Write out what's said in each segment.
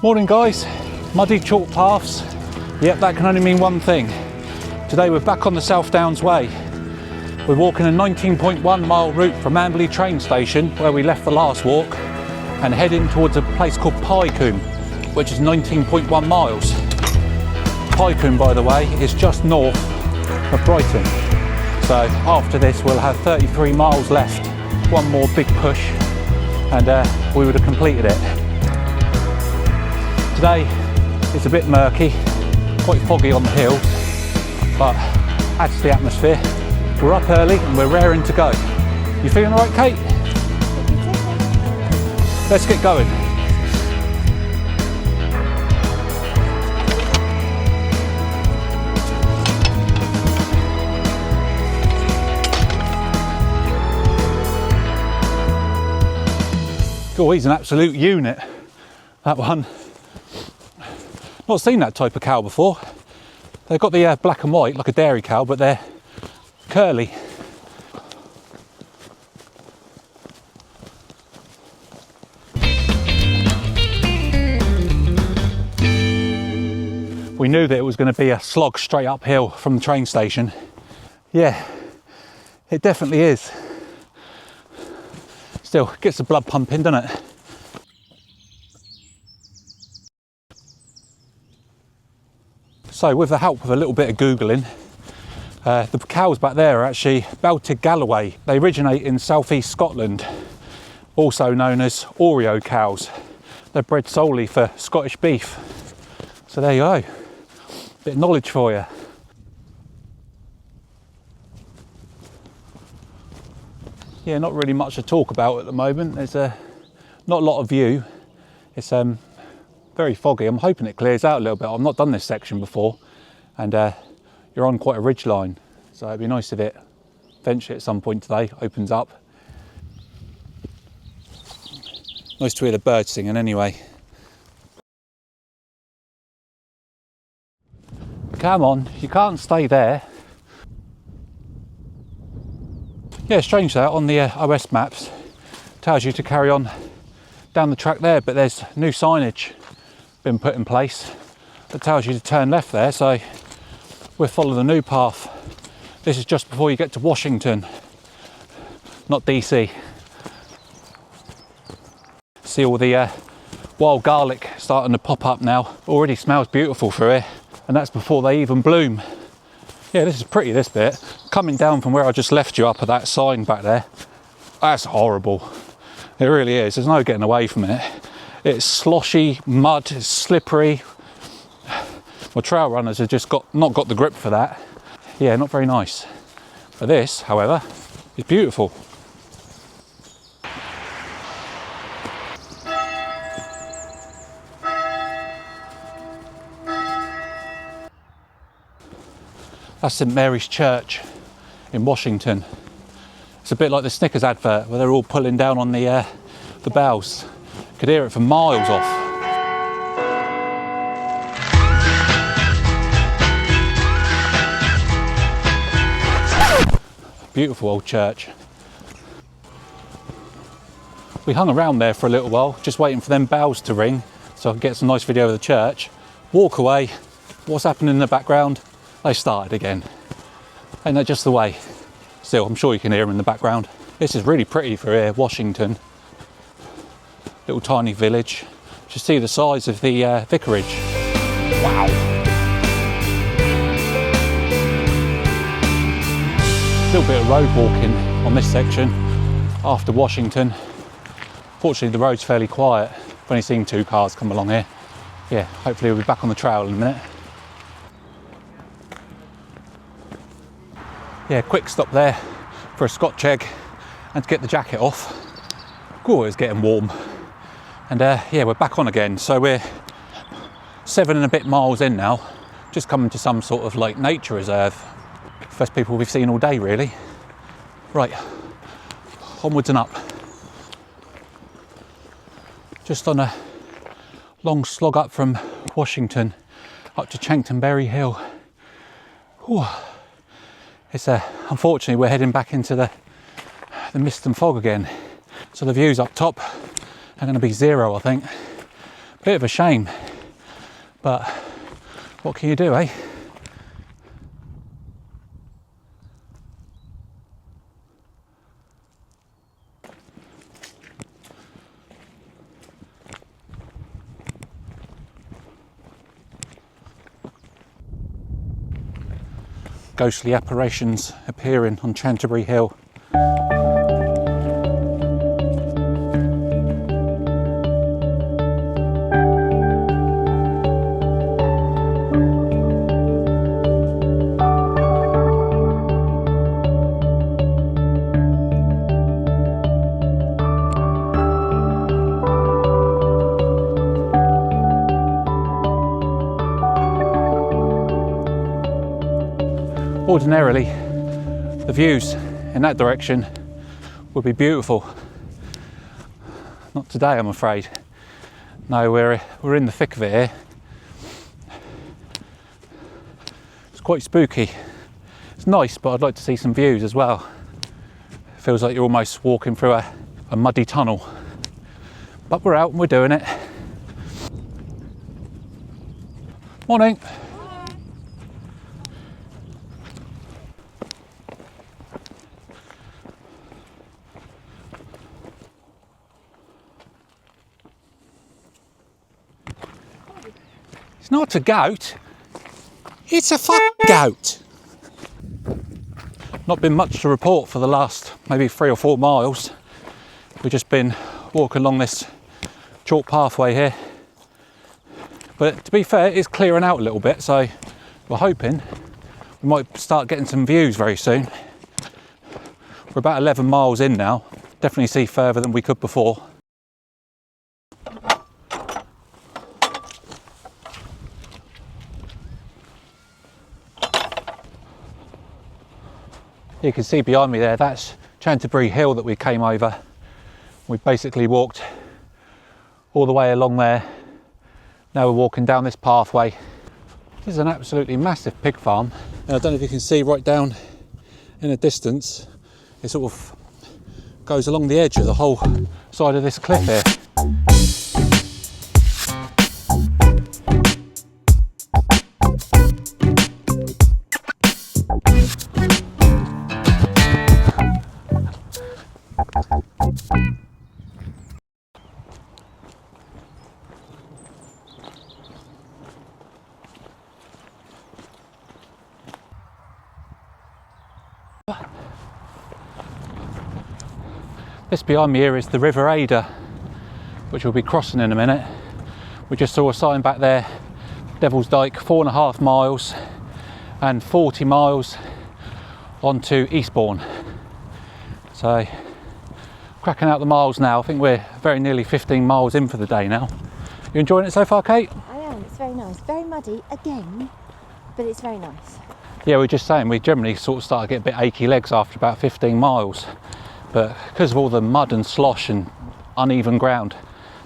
Morning guys, muddy chalk paths. Yep, that can only mean one thing. Today we're back on the South Downs Way. We're walking a 19.1 mile route from Amberley train station, where we left the last walk, and heading towards a place called Pyecombe, which is 19.1 miles. Pyecombe, by the way, is just north of Brighton. So after this we'll have 33 miles left, one more big push, and we would have completed it. Today it's a bit murky, quite foggy on the hill, but adds to the atmosphere. We're up early and we're raring to go. You feeling all right, Kate? Let's get going. Oh, he's an absolute unit, that one. Not seen that type of cow before. They've got the black and white, like a dairy cow, but they're curly. We knew that it was going to be a slog straight uphill from the train station. Yeah, it definitely is. Still, gets the blood pumping, doesn't it? So with the help of a little bit of Googling, the cows back there are actually belted Galloway. They originate in southeast Scotland, also known as Oreo cows. They're bred solely for Scottish beef. So there you go, bit of knowledge for you. Yeah, not really much to talk about at the moment. There's not a lot of view. It's very foggy. I'm hoping it clears out a little bit. I've not done this section before, and you're on quite a ridge line, so it'd be nice if it eventually at some point today opens up. Nice to hear the birds singing anyway. Come on, you can't stay there. Yeah, strange that on the OS maps tells you to carry on down the track there, but there's new signage been put in place that tells you to turn left there, so we'll follow the new path. This is just before you get to Washington, not DC. See all the wild garlic starting to pop up now. Already smells beautiful through here, and that's before they even bloom. Yeah, this is pretty, this bit. Coming down from where I just left you up at that sign back there, that's horrible. It really is. There's no getting away from it. It's sloshy, mud, it's slippery. Well, trail runners have just not got the grip for that. Yeah, not very nice. But this, however, is beautiful. That's St Mary's Church in Washington. It's a bit like the Snickers advert where they're all pulling down on the bells. Could hear it from miles off. Beautiful old church. We hung around there for a little while, just waiting for them bells to ring so I could get some nice video of the church. Walk away. What's happening in the background? They started again. Ain't that just the way? Still, I'm sure you can hear them in the background. This is really pretty for here, Washington. Little tiny village. Just see the size of the vicarage. Wow. A little bit of road walking on this section after Washington. Fortunately, the road's fairly quiet. I've only seen 2 cars come along here. Yeah, hopefully we'll be back on the trail in a minute. Yeah, quick stop there for a Scotch egg and to get the jacket off. Oh, it's getting warm. And yeah, we're back on again. So we're 7 and a bit miles in now, just coming to some sort of like nature reserve. First people we've seen all day, really. Right, onwards and up. Just on a long slog up from Washington up to Chanctonbury Hill. Whew. It's unfortunately we're heading back into the mist and fog again. So the views up top are going to be 0, I think. Bit of a shame, but what can you do, eh? Ghostly apparitions appearing on Chanctonbury Hill. Ordinarily, the views in that direction would be beautiful. Not today, I'm afraid. No, we're in the thick of it here. It's quite spooky. It's nice, but I'd like to see some views as well. It feels like you're almost walking through a muddy tunnel. But we're out and we're doing it. Morning. It's not a goat, it's a goat. Not been much to report for the last maybe 3 or 4 miles. We've just been walking along this chalk pathway here. But to be fair, it's clearing out a little bit, so we're hoping we might start getting some views very soon. We're about 11 miles in now, definitely see further than we could before. You can see behind me there, that's Chanctonbury Hill that we came over. We basically walked all the way along there. Now we're walking down this pathway. This is an absolutely massive pig farm. And I don't know if you can see right down in the distance, it sort of goes along the edge of the whole side of this cliff here. This behind me here is the River Ada, which we'll be crossing in a minute. We just saw a sign back there, Devil's Dyke, 4.5 miles and 40 miles onto Eastbourne. So cracking out the miles now. I think we're very nearly 15 miles in for the day now. You enjoying it so far, Kate? I am, it's very nice. Very muddy again, but it's very nice. Yeah, we're just saying we generally sort of start to get a bit achy legs after about 15 miles. But because of all the mud and slosh and uneven ground,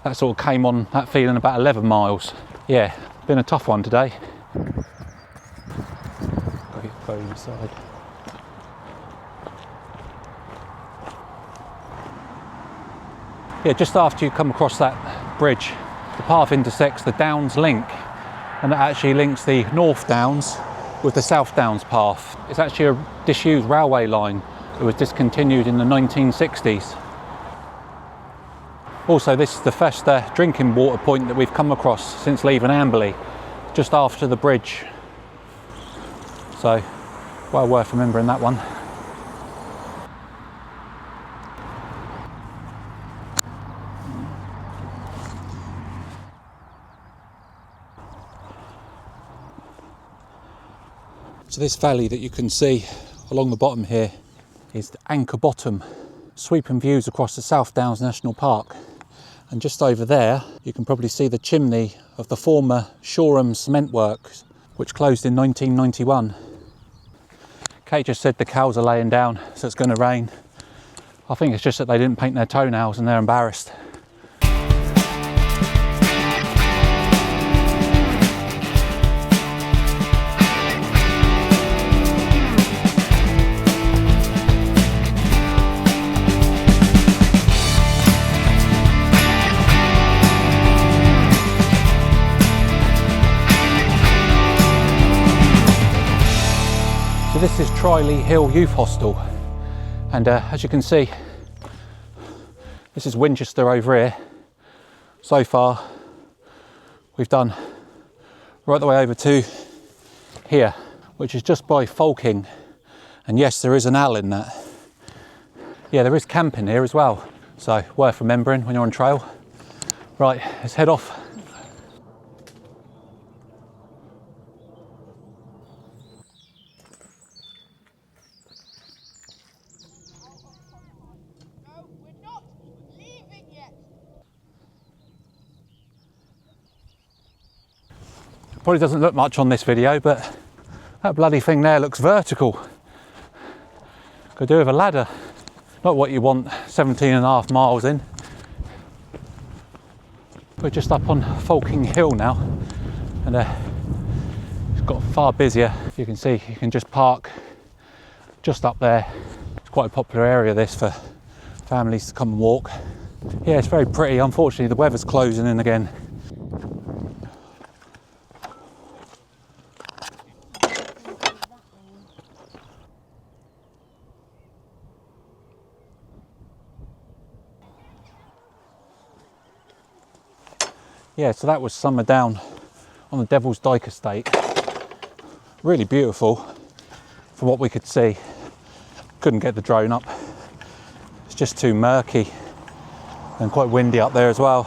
that sort of came on that feeling about 11 miles. Yeah, been a tough one today. Got your phone inside. Yeah, just after you come across that bridge, the path intersects the Downs link, and it actually links the North Downs with the South Downs path. It's actually a disused railway line. It was discontinued in the 1960s. Also, this is the first drinking water point that we've come across since leaving Amberley, just after the bridge. So, well worth remembering that one. So this valley that you can see along the bottom here is the Anchor Bottom, sweeping views across the South Downs National Park. And just over there, you can probably see the chimney of the former Shoreham Cement Works, which closed in 1991. Kate just said the cows are laying down, so it's going to rain. I think it's just that they didn't paint their toenails and they're embarrassed. So this is Truleigh Hill Youth Hostel, and as you can see, this is Winchester over here. So far we've done right the way over to here, which is just by Fulking, and yes, there is an L in that. Yeah, there is camping here as well, so worth remembering when you're on trail. Right, let's head off. Probably doesn't look much on this video, but that bloody thing there looks vertical. Could do with a ladder. Not what you want 17.5 miles in. We're just up on Fulking Hill now, and it's got far busier. You can see you can just park just up there. It's quite a popular area this for families to come and walk. Yeah, it's very pretty. Unfortunately, the weather's closing in again. Yeah, so that was summer down on the Devil's Dyke estate. Really beautiful from what we could see. Couldn't get the drone up. It's just too murky and quite windy up there as well.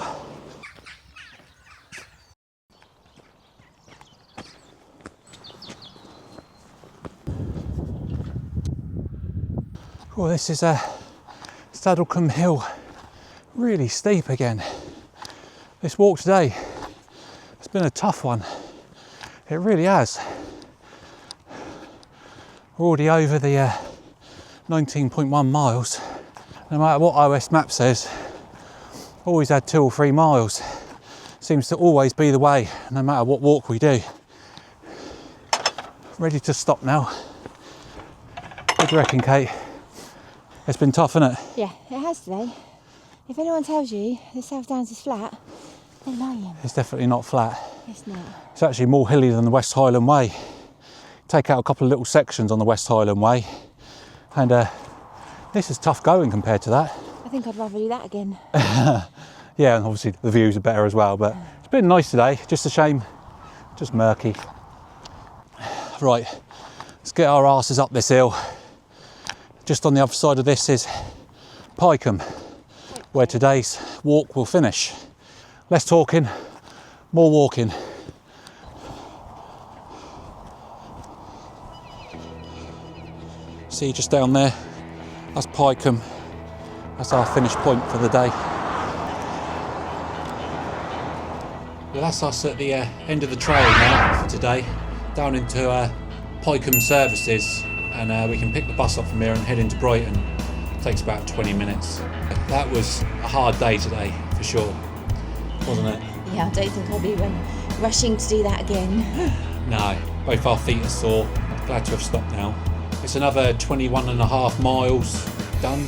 Oh, this is a Saddlescombe Hill. Really steep again. This walk today, it's been a tough one. It really has. We're already over the 19.1 miles. No matter what OS map says, always add 2 or 3 miles. Seems to always be the way, no matter what walk we do. Ready to stop now. What do you reckon, Kate? It's been tough, isn't it? Yeah, it has today. If anyone tells you the South Downs is flat, they're lying. It's definitely not flat. It's not. It's actually more hilly than the West Highland Way. Take out a couple of little sections on the West Highland Way, and this is tough going compared to that. I think I'd rather do that again. Yeah, and obviously the views are better as well, but it's been nice today. Just a shame, just murky. Right, let's get our asses up this hill. Just on the other side of this is Pyecombe, where today's walk will finish. Less talking, more walking. See just down there, that's Pyecombe. That's our finish point for the day. Well, that's us at the end of the trail now for today, down into Pyecombe services, and we can pick the bus up from here and head into Brighton. It takes about 20 minutes. That was a hard day today, for sure, wasn't it? Yeah, I don't think I'll be rushing to do that again. No, both our feet are sore. Glad to have stopped now. It's another 21.5 miles done.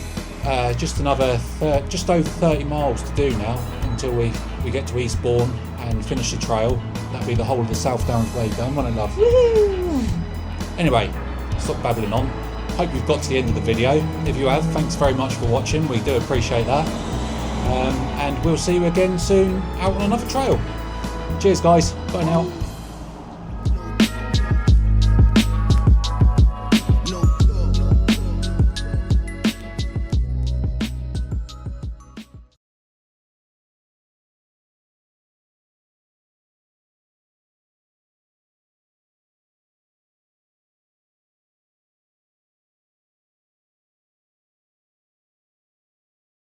Just over 30 miles to do now until we get to Eastbourne and finish the trail. That'll be the whole of the South Downs Way done, won't it, love? Woohoo! Anyway, stop babbling on. Hope you've got to the end of the video. If you have, thanks very much for watching. We do appreciate that. And we'll see you again soon out on another trail. Cheers, guys. Bye now.